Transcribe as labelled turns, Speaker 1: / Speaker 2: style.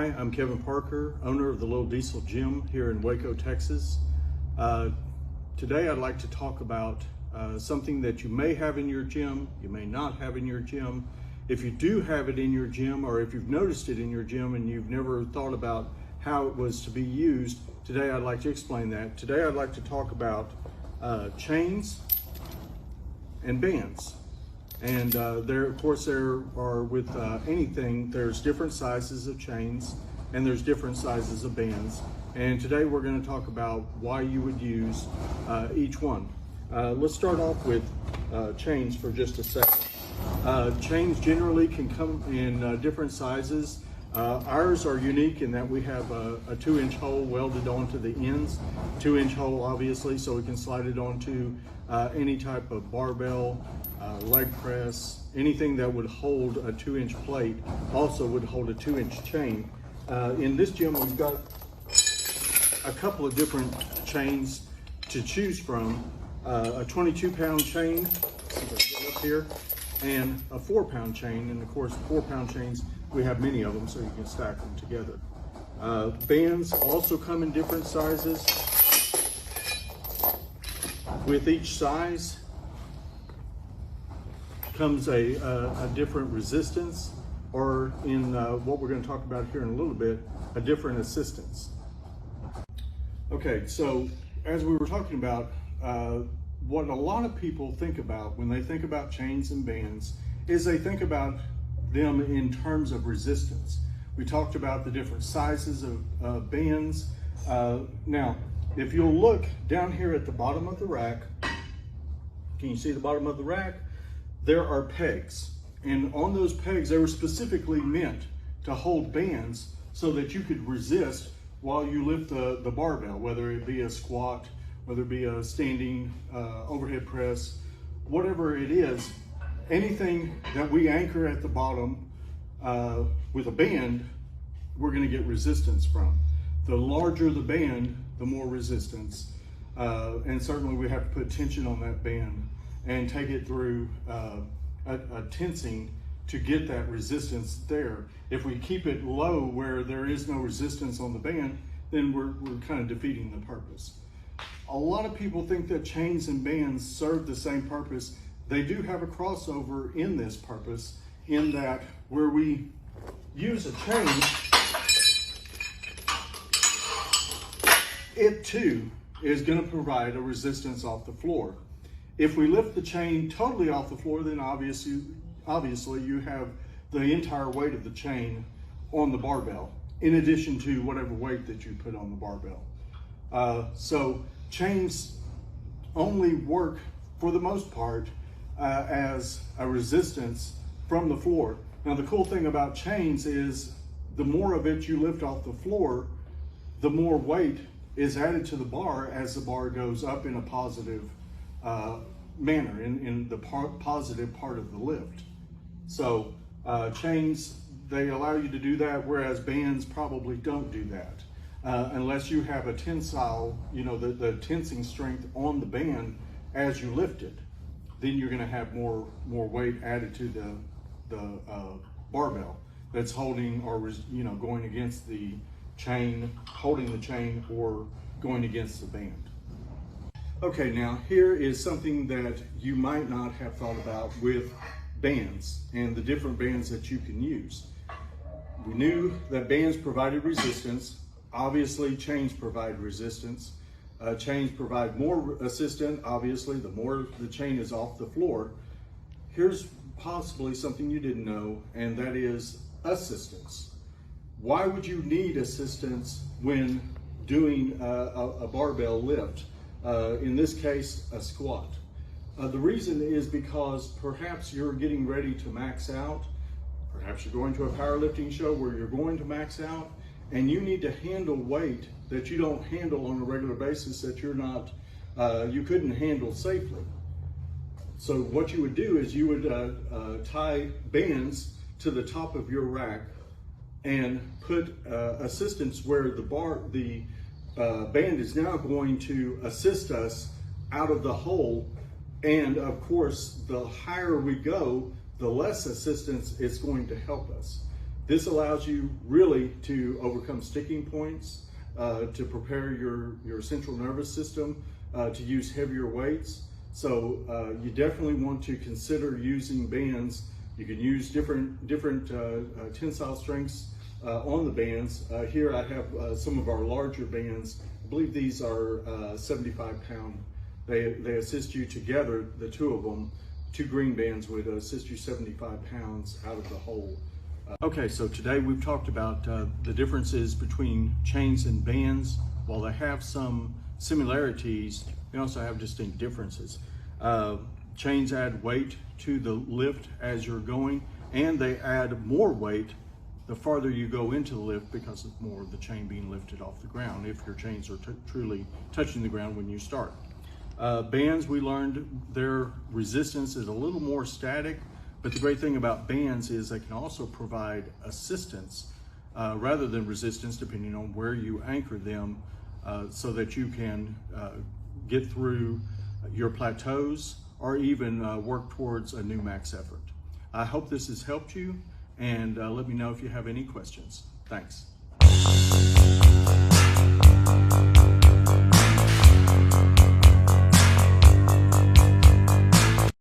Speaker 1: Hi, I'm Kevin Parker, owner of the Little Diesel Gym here in Waco, Texas. Today I'd like to talk about something that you may have in your gym, you may not have in your gym. If you do have it in your gym, or if you've noticed it in your gym and you've never thought about how it was to be used, today I'd like to explain that. Today I'd like to talk about chains and bands. And there are with anything, there's different sizes of chains and there's different sizes of bands. And today we're going to talk about why you would use each one. Let's start off with chains for just a second. Chains generally can come in different sizes. Ours are unique in that we have a 2-inch hole welded onto the ends. 2-inch hole obviously, so we can slide it onto any type of barbell, leg press, anything that would hold a 2-inch plate also would hold a 2-inch chain. In this gym we've got a couple of different chains to choose from. A 22-pound chain, up here, and a 4-pound chain, and of course 4-pound chains, we have many of them so you can stack them together. Bands also come in different sizes. With each size comes a different resistance, or in what we're going to talk about here in a little bit, a different assistance. Okay, so as we were talking about, what a lot of people think about when they think about chains and bands is they think about them in terms of resistance. We talked about the different sizes of bands. Now, if you'll look down here at the bottom of the rack, can you see the bottom of the rack? There are pegs, and on those pegs, they were specifically meant to hold bands so that you could resist while you lift the barbell, whether it be a squat, whether it be a standing overhead press, whatever it is. Anything that we anchor at the bottom with a band, we're going to get resistance from. The larger the band, the more resistance. And certainly we have to put tension on that band and take it through a tensing to get that resistance there. If we keep it low where there is no resistance on the band, then we're kind of defeating the purpose. A lot of people think that chains and bands serve the same purpose. They do have a crossover in this purpose, in that where we use a chain, it too is going to provide a resistance off the floor. If we lift the chain totally off the floor, then obviously you have the entire weight of the chain on the barbell, in addition to whatever weight that you put on the barbell. So chains only work, for the most part, as a resistance from the floor. Now the cool thing about chains is the more of it you lift off the floor, the more weight is added to the bar as the bar goes up in a positive manner, in the positive part of the lift. So chains, they allow you to do that, whereas bands probably don't do that. Unless you have a tensile, the tensing strength on the band as you lift it, then you're going to have more weight added to the barbell that's holding, or going against the chain, holding the chain, or going against the band. Okay, now here is something that you might not have thought about with bands and the different bands that you can use. We knew that bands provided resistance. Obviously, chains provide resistance. Chains provide more assistance, obviously, the more the chain is off the floor. Here's possibly something you didn't know, and that is assistance. Why would you need assistance when doing a barbell lift? In this case, a squat. The reason is because perhaps you're getting ready to max out. Perhaps you're going to a powerlifting show where you're going to max out, and you need to handle weight that you don't handle on a regular basis, that you couldn't handle safely. So what you would do is you would tie bands to the top of your rack and put assistance where the band is now going to assist us out of the hole. And of course, the higher we go, the less assistance it's going to help us. This allows you really to overcome sticking points, to prepare your central nervous system, to use heavier weights. So you definitely want to consider using bands. You can use different tensile strengths on the bands. Here I have some of our larger bands. I believe these are 75-pound. They assist you together, the two of them. 2 green bands would assist you 75 pounds out of the hole. Okay, so today we've talked about the differences between chains and bands. While they have some similarities, they also have distinct differences. Chains add weight to the lift as you're going, and they add more weight the farther you go into the lift because of more of the chain being lifted off the ground if your chains are truly touching the ground when you start. Bands, we learned their resistance is a little more static, but the great thing about bands is they can also provide assistance rather than resistance, depending on where you anchor them, so that you can get through your plateaus or even work towards a new max effort. I hope this has helped you, and let me know if you have any questions. Thanks.